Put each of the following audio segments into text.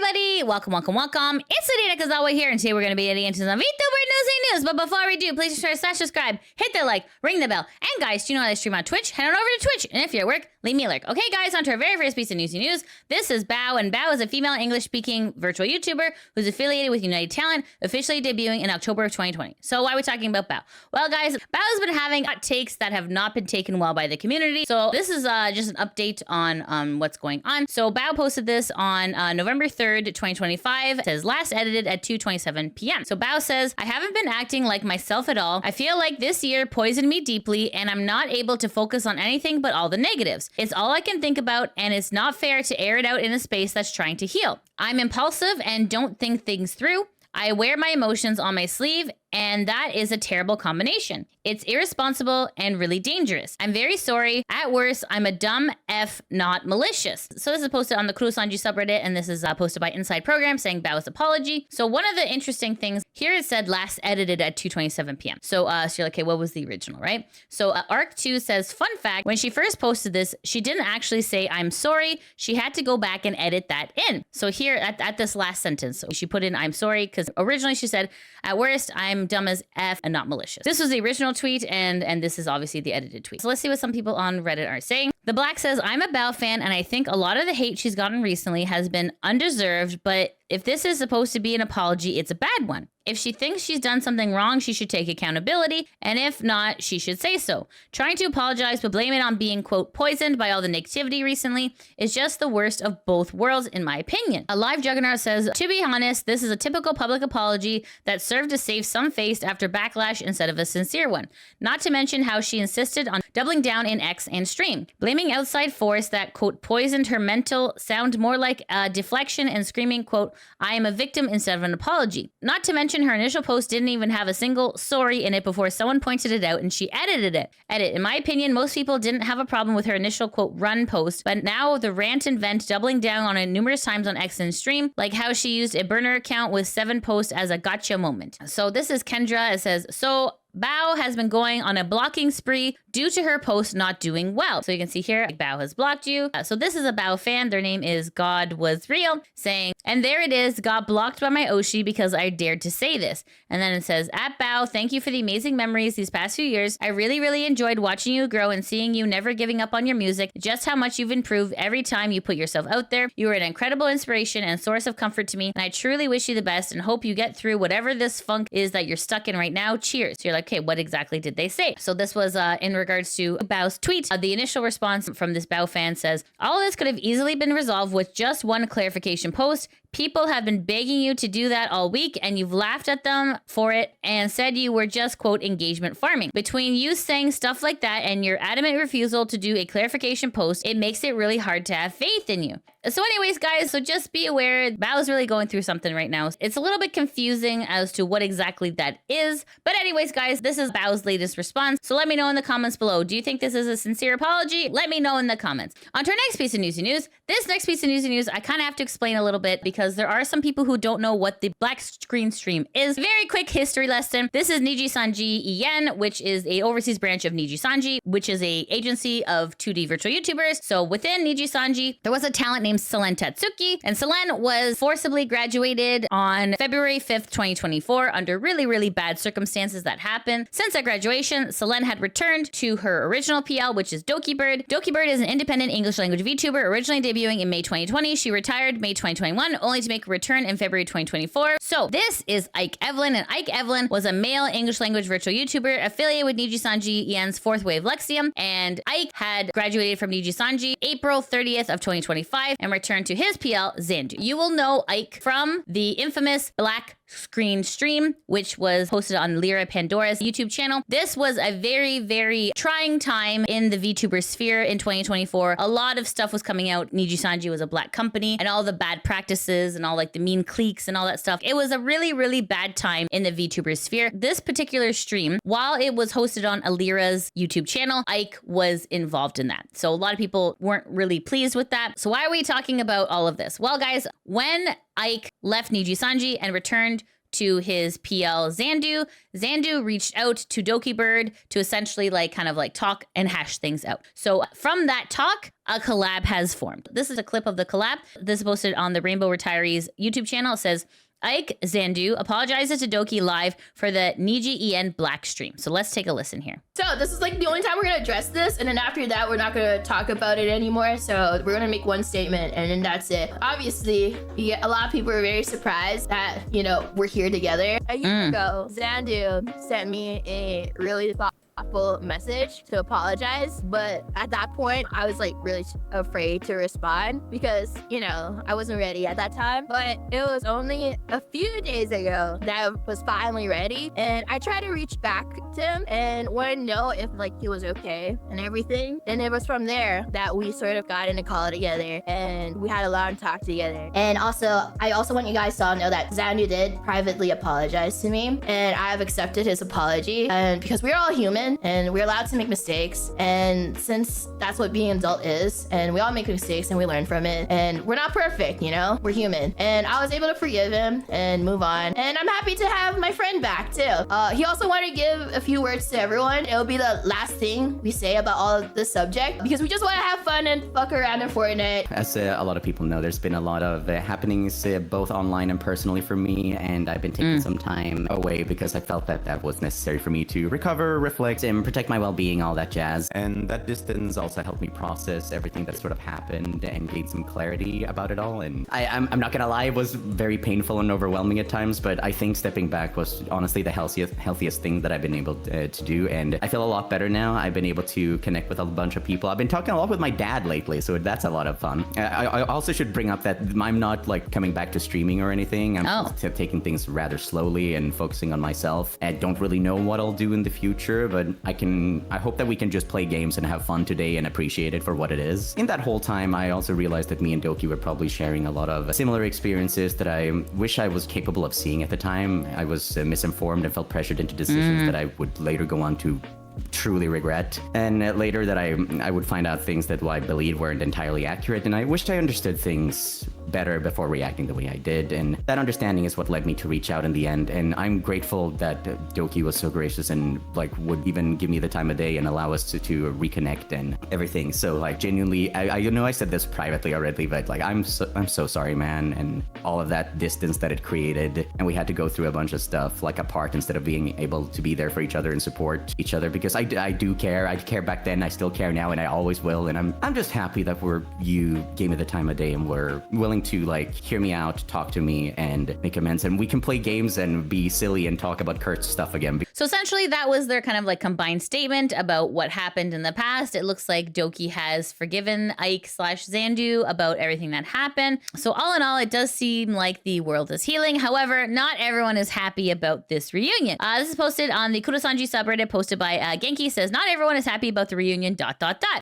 everybody! Welcome. It's Adina Kazawa here, and today we're going to be getting into some VTuber Newsy news. But before we do, please share, subscribe, hit the like, ring the bell. And guys, do you know how I stream on Twitch? Head on over to Twitch, and if you're at work, leave me a lurk. Okay, guys, on to our very first piece of Newsy news. This is Bao, and Bao is a female English-speaking virtual YouTuber who's affiliated with United Talent, officially debuting in October of 2020. So why are we talking about Bao? Well, guys, Bao's been having hot takes that have not been taken well by the community. So this is just an update on what's going on. So Bao posted this on November 3rd, 2025. It says, last edited at 2:27 p.m. So Bao says, I haven't been acting like myself at all. I feel like this year poisoned me deeply, and I'm not able to focus on anything but all the negatives. It's all I can think about, and it's not fair to air it out in a space that's trying to heal. I'm impulsive and don't think things through. I wear my emotions on my sleeve, and that is a terrible combination. It's irresponsible and really dangerous. I'm very sorry. At worst, I'm a dumb F, not malicious. So this is posted on the NIJISANJI subreddit, and this is posted by Inside Program saying Bao's apology. So one of the interesting things here, it said last edited at 2:27 p.m. So you're like, okay, what was the original, right? So Arc2 says, fun fact, when she first posted this, she didn't actually say, I'm sorry. She had to go back and edit that in. So here at this last sentence, she put in, I'm sorry, because originally she said, at worst, I'm dumb as F and not malicious. This was the original tweet, and this is obviously the edited tweet. So let's see what some people on Reddit are saying. The Black says, I'm a Bao fan, and I think a lot of the hate she's gotten recently has been undeserved, but if this is supposed to be an apology, it's a bad one. If she thinks she's done something wrong, she should take accountability, and if not, she should say so. Trying to apologize but blame it on being, quote, poisoned by all the negativity recently is just the worst of both worlds, in my opinion. A live juggernaut says, to be honest, this is a typical public apology that served to save some face after backlash instead of a sincere one. Not to mention how she insisted on doubling down in X and stream. Blaming outside force that, quote, poisoned her mental sound more like a deflection and screaming, quote, I am a victim instead of an apology. Not to mention her initial post didn't even have a single sorry in it before someone pointed it out and she edited it. In my opinion, most people didn't have a problem with her initial, quote, run post, but now the rant and vent doubling down on it numerous times on X and stream, like how she used a burner account with 7 posts as a gotcha moment. So this is Kendra. It says, so Bao has been going on a blocking spree due to her post not doing well. So you can see here, Bao has blocked you. So this is a Bao fan. Their name is God Was Real, saying, and there it is, got blocked by my Oshi because I dared to say this. And then it says, at Bao, thank you for the amazing memories these past few years. I really enjoyed watching you grow and seeing you never giving up on your music, just how much you've improved every time you put yourself out there. You are an incredible inspiration and source of comfort to me. And I truly wish you the best and hope you get through whatever this funk is that you're stuck in right now. Cheers. So you're like, okay, what exactly did they say? So this was in regards to Bao's tweet. The initial response from this Bao fan says, all of this could have easily been resolved with just one clarification post. People have been begging you to do that all week, and you've laughed at them for it and said you were just, quote, engagement farming. Between you saying stuff like that and your adamant refusal to do a clarification post, it makes it really hard to have faith in you. So anyways, guys, so just be aware, Bao's really going through something right now. It's a little bit confusing as to what exactly that is. But anyways, guys, this is Bao's latest response. So let me know in the comments below. Do you think this is a sincere apology? Let me know in the comments. On to our next piece of Newsy news. This next piece of Newsy news, I kind of have to explain a little bit because there are some people who don't know what the black screen stream is. Very quick history lesson. This is NIJISANJI EN, which is a overseas branch of NIJISANJI, which is a agency of 2D virtual YouTubers. So within NIJISANJI, there was a talent named Selene Tatsuki, and Selene was forcibly graduated on February 5th, 2024 under really bad circumstances that happened. Since that graduation, Selene had returned to her original PL, which is Dokibird. Dokibird is an independent English language VTuber, originally debuting in May 2020. She retired May 2021, only to make a return in February 2024. So this is Ike Eveland, and Ike Eveland was a male English language virtual YouTuber affiliated with NIJISANJI EN's Fourth Wave Lexium, and Ike had graduated from NIJISANJI April 30th of 2025 and returned to his PL, Zandu. You will know Ike from the infamous black screen stream, which was posted on Lyra Pandora's YouTube channel. This was a very trying time in the VTuber sphere in 2024. A lot of stuff was coming out. NIJISANJI was a black company, and all the bad practices and all like the mean cliques and all that stuff. It was a really bad time in the VTuber sphere. This particular stream, while it was hosted on Lyra's YouTube channel, Ike was involved in that. So a lot of people weren't really pleased with that. So why are we talking about all of this? Well, guys, when Ike left NIJISANJI and returned to his PL Zandu. Zandu reached out to Dokibird to essentially like kind of like talk and hash things out. So from that talk, a collab has formed. This is a clip of the collab. This is posted on the Rainbow Retirees YouTube channel. It says, Ike Zandu apologizes to Doki live for the NIJI Black stream. So let's take a listen here. So this is like the only time we're gonna address this, and then after that we're not gonna talk about it anymore. So we're gonna make one statement and then that's it. Obviously, a lot of people are very surprised that, you know, we're here together. A year ago, Zandu sent me a really thoughtful message to apologize, but at that point I was like really afraid to respond because, you know, I wasn't ready at that time. But it was only a few days ago that I was finally ready, and I tried to reach back to him and wanted to know if like he was okay and everything. And it was from there that we sort of got in a call together and we had a long talk together. And also, I also want you guys to all know that Zandu did privately apologize to me, and I have accepted his apology, and because we're all human and we're allowed to make mistakes, and since that's what being an adult is, and we all make mistakes and we learn from it, and we're not perfect, you know, we're human. And I was able to forgive him and move on, and I'm happy to have my friend back too. He also wanted to give a few words to everyone. It'll be the last thing we say about all of this subject because we just want to have fun and fuck around in Fortnite. As a lot of people know, there's been a lot of happenings both online and personally for me, and I've been taking some time away because I felt that that was necessary for me to recover, reflect, and protect my well-being, all that jazz. And that distance also helped me process everything that sort of happened and gain some clarity about it all. And I'm not gonna lie, it was very painful and overwhelming at times, but I think stepping back was honestly the healthiest thing that I've been able to do. And I feel a lot better now. I've been able to connect with a bunch of people. I've been talking a lot with my dad lately, so that's a lot of fun. I also should bring up that I'm not like coming back to streaming or anything. I'm taking things rather slowly and focusing on myself. I don't really know what I'll do in the future, but I hope that we can just play games and have fun today and appreciate it for what it is. In that whole time, I also realized that me and Doki were probably sharing a lot of similar experiences that I wish I was capable of seeing at the time. I was misinformed and felt pressured into decisions that I would later go on to truly regret, and later that I would find out things that I believed weren't entirely accurate, and I wished I understood things better before reacting the way I did. And that understanding is what led me to reach out in the end, and I'm grateful that Doki was so gracious and like would even give me the time of day and allow us to reconnect and everything. So like genuinely, I know I said this privately already, but like I'm so sorry, man, and all of that distance that it created, and we had to go through a bunch of stuff like apart instead of being able to be there for each other and support each other, because I do care. I care back then, I still care now, and I always will. And I'm just happy that you gave me the time of day and were willing to like hear me out, talk to me, and make amends, and we can play games and be silly and talk about Kurt's stuff again. So essentially that was their kind of like combined statement about what happened in the past. It looks like Doki has forgiven Ike/Zandu about everything that happened. So all in all, it does seem like the world is healing. However, not everyone is happy about this reunion. This is posted on the NIJISANJI subreddit, posted by Genki. Says, not everyone is happy about the reunion, ...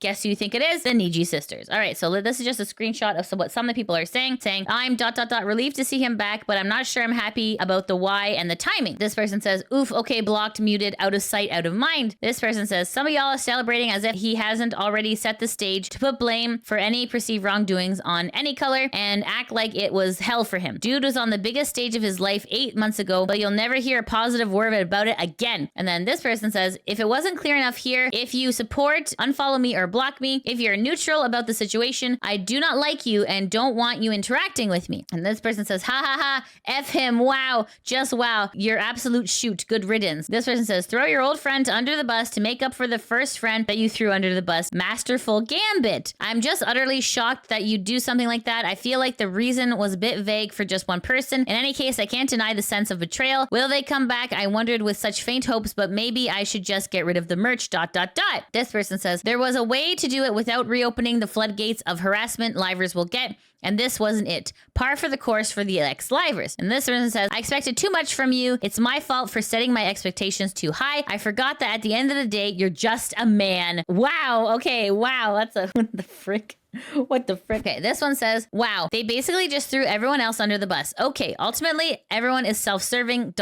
Guess who you think it is? The NIJISISTERs. All right, so this is just a screenshot of what some of the people are saying, I'm ... relieved to see him back, but I'm not sure I'm happy about the why and the timing. This person says, oof, okay, blocked, muted, out of sight, out of mind. This person says, some of y'all are celebrating as if he hasn't already set the stage to put blame for any perceived wrongdoings on any color and act like it was hell for him. Dude was on the biggest stage of his life 8 months ago, but you'll never hear a positive word about it again. And then this person says, if it wasn't clear enough here, if you support, unfollow me or block me. If you're neutral about the situation, I do not like you and don't want you interacting with me. And this person says, ha ha ha, F him, wow, just wow, you're absolute shoot, good riddance. This person says, throw your old friend under the bus to make up for the first friend that you threw under the bus. Masterful gambit. I'm just utterly shocked that you do something like that. I feel like the reason was a bit vague for just one person. In any case, I can't deny the sense of betrayal. Will they come back? I wondered with such faint hopes, but maybe I should just get rid of the merch, ... This person says, there was a way to do it without reopening the floodgates of harassment livers will get, and this wasn't it. Par for the course for the ex-livers. And this person says, I expected too much from you. It's my fault for setting my expectations too high. I forgot that at the end of the day, you're just a man. Wow, okay, wow, that's what the frick? What the frick? Okay, this one says, wow, they basically just threw everyone else under the bus. Okay, ultimately, everyone is self-serving, ...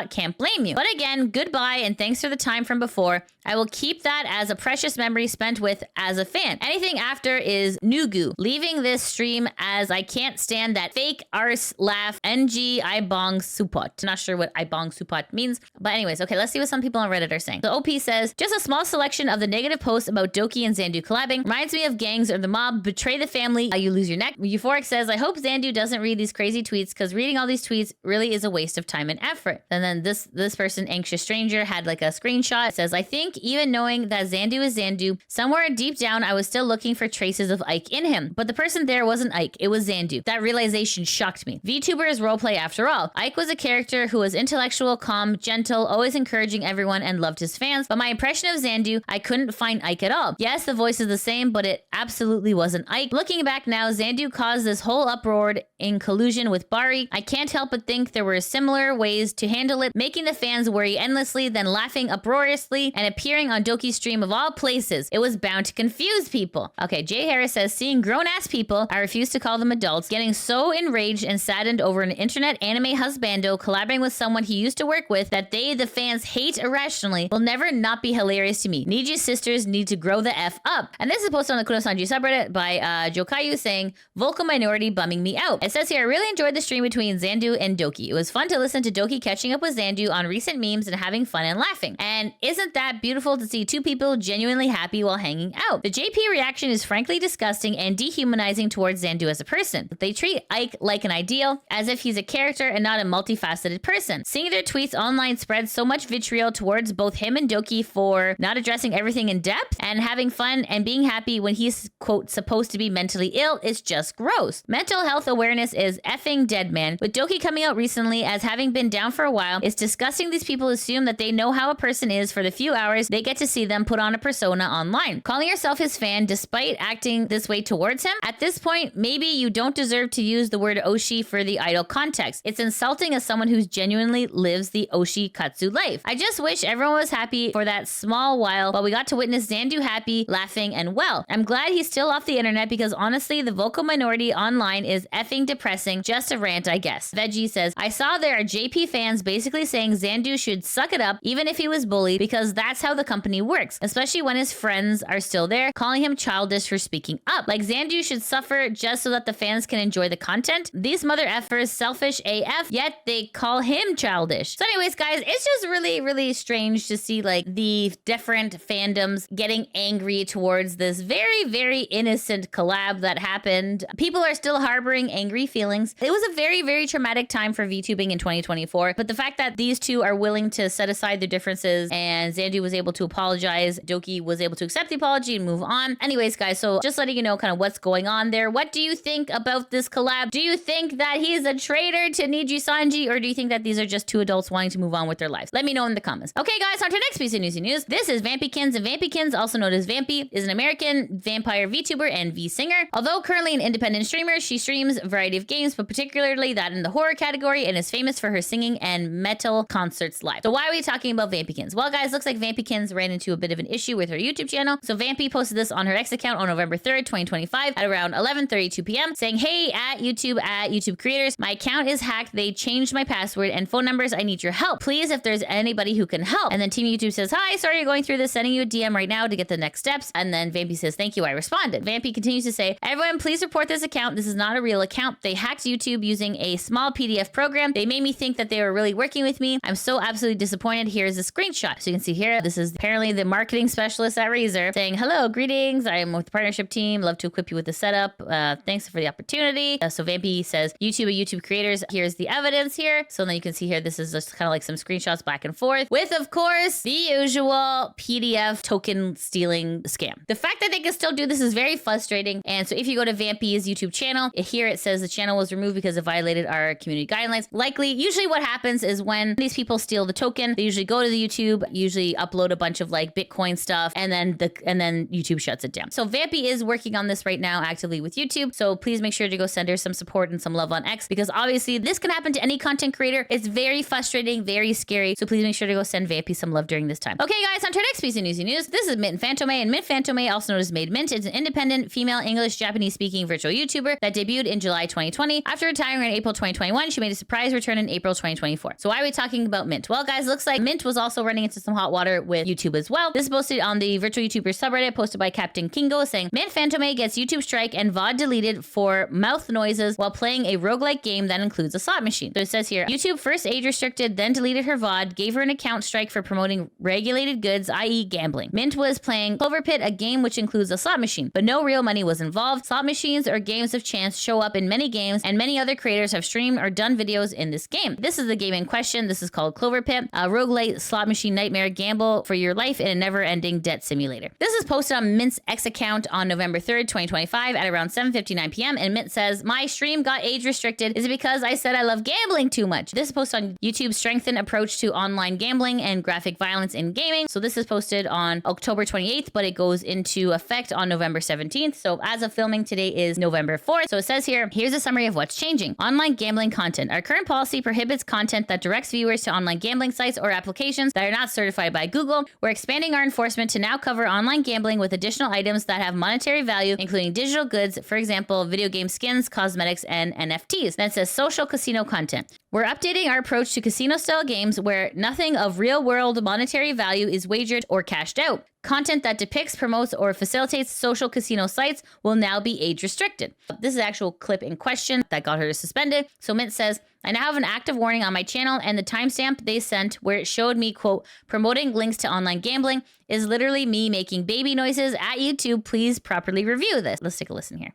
Can't blame you. But again, goodbye and thanks for the time from before. I will keep that as a precious memory spent with as a fan. Anything after is Nugu. Leaving this stream as I can't stand that fake arse laugh NG Ibong Supot. Not sure what Ibong Supot means. But anyways, okay, let's see what some people on Reddit are saying. So OP says, just a small selection of the negative posts about Doki and Xandu collabing. Reminds me of gangs or the mob. Betray the family, you lose your neck. Euphoric says, I hope Xandu doesn't read these crazy tweets because reading all these tweets really is a waste of time and effort. And then this person, Anxious Stranger, had like a screenshot. It says, I think even knowing that Xandu is Xandu, somewhere deep down, I was still looking for traces of Ike in him. But the person there wasn't Ike, it was Xandu. That realization shocked me. VTuber is roleplay after all. Ike was a character who was intellectual, calm, gentle, always encouraging everyone and loved his fans. But my impression of Xandu, I couldn't find Ike at all. Yes, the voice is the same, but it absolutely wasn't Ike. Looking back now, Xandu caused this whole uproar in collusion with Bari. I can't help but think there were similar ways to handle it, making the fans worry endlessly, then laughing uproariously and appearing on Doki's stream of all places. It was bound to confuse people. Okay, Jay Harris says, seeing grown-ass people, I refuse to call them adults, getting so enraged and saddened over an internet anime husbando collaborating with someone he used to work with that they, the fans, hate irrationally will never not be hilarious to me. NIJI sisters need to grow the F up. And this is posted on the Kunosanji subreddit by Jokayu saying, vocal minority bumming me out. It says here, I really enjoyed the stream between Xandu and Doki. It was fun to listen to Doki catching up with Xandu on recent memes and having fun and laughing. And isn't that beautiful to see two people genuinely happy while hanging out? The JP reaction is frankly disgusting and dehumanizing towards Xandu as a person. They treat Ike like an ideal, as if he's a character and not a multifaceted person. Seeing their tweets online spread so much vitriol towards both him and Doki for not addressing everything in depth and having fun and being happy when he's, quote, supposed to be mentally ill is just gross. Mental health awareness is effing dead, man. With Doki coming out recently as having been down for a while, it's disgusting these people assume that they know how a person is for the few hours they get to see them put on a persona online. Calling yourself his fan despite acting this way towards him? At this point, maybe you don't deserve to use the word Oshi for the idol context. It's insulting as someone who genuinely lives the Oshi Katsu life. I just wish everyone was happy for that small while we got to witness Xandu happy, laughing, and well. I'm glad he's still off the internet because honestly, the vocal minority online is effing depressing. Just a rant, I guess. Veggie says, I saw there are JP fans basically saying Xandu should suck it up even if he was bullied because that's how the company works, especially when his friends are still there, calling him childish for speaking up. Like Xandu should suffer just so that the fans can enjoy the content. These mother effers selfish AF, yet they call him childish. So anyways, guys, it's just really, really strange to see like the different fandoms getting angry towards this very, very innocent collab that happened. People are still harboring angry feelings. It was a very, very traumatic time for VTubing in 2024, but the fact that these two are willing to set aside their differences and Xandu was able to apologize, Doki was able to accept the apology and move on. Anyways, guys, so just letting you know kind of what's going on there. What do you think about this collab? Do you think that he's a traitor to NIJISANJI, or do you think that these are just two adults wanting to move on with their lives? Let me know in the comments. Okay, guys, on to the next piece of Newsy News. This is Vampykinz, and Vampykinz, also known as Vampy, is an American vampire VTuber and V-singer. Although currently an independent streamer, she streams a variety of games, but particularly that in the horror category, and is famous for her singing and metal concerts live. So why are we talking about Vampykinz? Well, guys, looks like Vampykins ran into a bit of an issue with her YouTube channel. So Vampy posted this on her X account on November 3rd, 2025 at around 11:32 p.m. saying, hey, at YouTube creators, my account is hacked. They changed my password and phone numbers. I need your help. Please, if there's anybody who can help. And then Team YouTube says, hi, sorry you're going through this, sending you a DM right now to get the next steps. And then Vampy says, thank you, I responded. Vampy continues to say, everyone, please report this account. This is not a real account. They hacked YouTube using a small PDF program. They made me think that they were really working with me. I'm so absolutely disappointed. Here's a screenshot. So you can see here, this is apparently the marketing specialist at Razer saying, hello, greetings. I am with the partnership team. Love to equip you with the setup. Thanks for the opportunity. So Vampy says, YouTube creators, here's the evidence here. So then you can see here, this is just kind of like some screenshots back and forth with, of course, the usual PDF token stealing scam. The fact that they can still do this is very frustrating. And so if you go to Vampy's YouTube channel, here it says the channel was removed because it violated our community guidelines. Likely, usually what happens is when these people steal the token, they usually go to the YouTube, usually upload a bunch of like Bitcoin stuff, and then YouTube shuts it down. So Vampy is working on this right now actively with YouTube. So please make sure to go send her some support and some love on X, because obviously this can happen to any content creator. It's very frustrating, very scary. So please make sure to go send Vampy some love during this time. Okay, guys, on to our next piece of Newsy News. This is Mint Fantome, and Mint Fantome, also known as Made Mint, is an independent independent female English Japanese speaking virtual YouTuber that debuted in July 2020. After retiring in April 2021, she made a surprise return in April 2024. So why are we talking about Mint? Well, guys, looks like Mint was also running into some hot water with YouTube as well. This is posted on the virtual YouTuber subreddit, posted by Captain Kingo, saying Mint Fantome gets YouTube strike and VOD deleted for mouth noises while playing a roguelike game that includes a slot machine. So it says here, YouTube first age restricted, then deleted her VOD, gave her an account strike for promoting regulated goods, i.e. gambling. Mint was playing Clover Pit, a game which includes a slot machine, but no real money was involved. Slot machines or games of chance show up in many games, and many other creators have streamed or done videos in this game. This is the game in question. This is called Clover Pit, a roguelite slot machine nightmare gamble for your life in a never-ending debt simulator. This is posted on Mint's X account on November 3rd, 2025 at around 7:59 p.m. and Mint says, my stream got age restricted. Is it because I said I love gambling too much? This is posted on YouTube's strengthened approach to online gambling and graphic violence in gaming. So this is posted on October 28th, but it goes into effect on November 17th. So as of filming, today is November 4th. So it says here, here's a summary of what's changing. Online gambling content. Our current policy prohibits content that directs viewers to online gambling sites or applications that are not certified by Google. We're expanding our enforcement to now cover online gambling with additional items that have monetary value, including digital goods, for example, video game skins, cosmetics, and NFTs. Then it says social casino content. We're updating our approach to casino-style games where nothing of real-world monetary value is wagered or cashed out. Content that depicts, promotes, or facilitates social casino sites will now be age-restricted. This is the actual clip in question that got her suspended. So Mint says, I now have an active warning on my channel, and the timestamp they sent where it showed me, quote, promoting links to online gambling is literally me making baby noises at YouTube. Please properly review this. Let's take a listen here.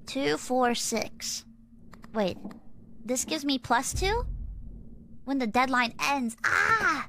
2, 4, 6. Wait, this gives me +2? When the deadline ends. Ah!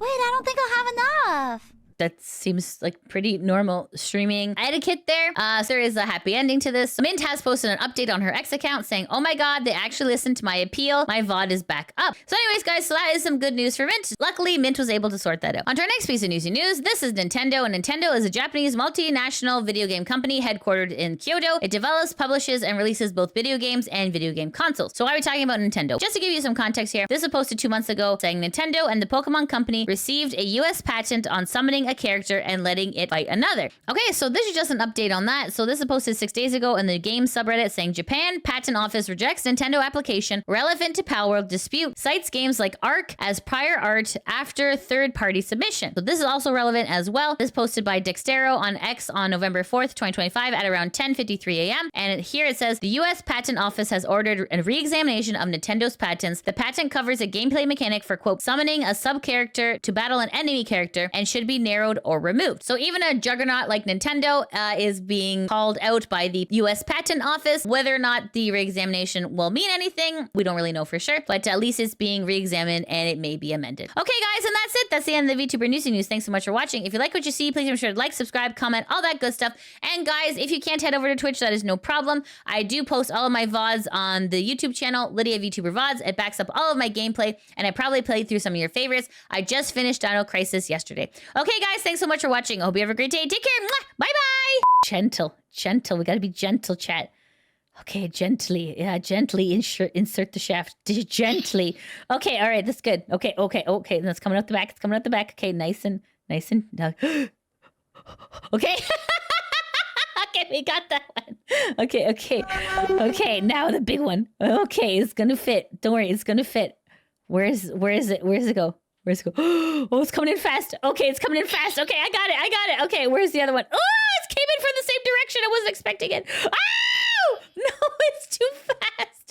Wait, I don't think I'll have enough. That seems like pretty normal streaming etiquette there. So there is a happy ending to this. Mint has posted an update on her X account saying, oh my god, they actually listened to my appeal. My VOD is back up. So anyways, guys, so that is some good news for Mint. Luckily, Mint was able to sort that out. On to our next piece of Newsy news. This is Nintendo, and Nintendo is a Japanese multinational video game company headquartered in Kyoto. It develops, publishes, and releases both video games and video game consoles. So why are we talking about Nintendo? Just to give you some context here, this was posted 2 months ago saying Nintendo and the Pokemon Company received a US patent on summoning a character and letting it fight another. Okay, so this is just an update on that. So this is posted 6 days ago in the game subreddit saying Japan Patent Office rejects Nintendo application relevant to Palworld dispute, cites games like Ark as prior art after third-party submission. So this is also relevant as well. This is posted by Dextero on X on November 4th, 2025 at around 10:53 a.m. And here it says, the US Patent Office has ordered a re-examination of Nintendo's patents. The patent covers a gameplay mechanic for, quote, summoning a sub-character to battle an enemy character and should be narrowed or removed. So even a juggernaut like Nintendo is being called out by the US Patent Office. Whether or not the re-examination will mean anything, we don't really know for sure, but at least it's being re-examined and it may be amended. Okay, guys, and that's it. That's the end of the VTuber Newsie news. Thanks so much for watching. If you like what you see, please make sure to like, subscribe, comment, all that good stuff. And guys, if you can't head over to Twitch, that is no problem. I do post all of my VODs on the YouTube channel, Lydia VTuber VODs. It backs up all of my gameplay, and I probably played through some of your favorites. I just finished Dino Crisis yesterday. Okay, guys, thanks so much for watching. I hope you have a great day. Take care. Bye-bye. Gentle. We gotta be gentle, chat. Okay, gently. Yeah, gently insert the shaft. Gently. Okay, all right, that's good. Okay. That's coming out the back. It's coming out the back. Okay, nice and okay. Okay, we got that one. Okay, now the big one. Okay, it's gonna fit. Don't worry, it's gonna fit. Where is it? Where does it go? Oh, it's coming in fast. Okay, it's coming in fast. Okay, I got it. Okay, where's the other one? Oh, it came in from the same direction. I wasn't expecting it. Oh! No, it's too fast.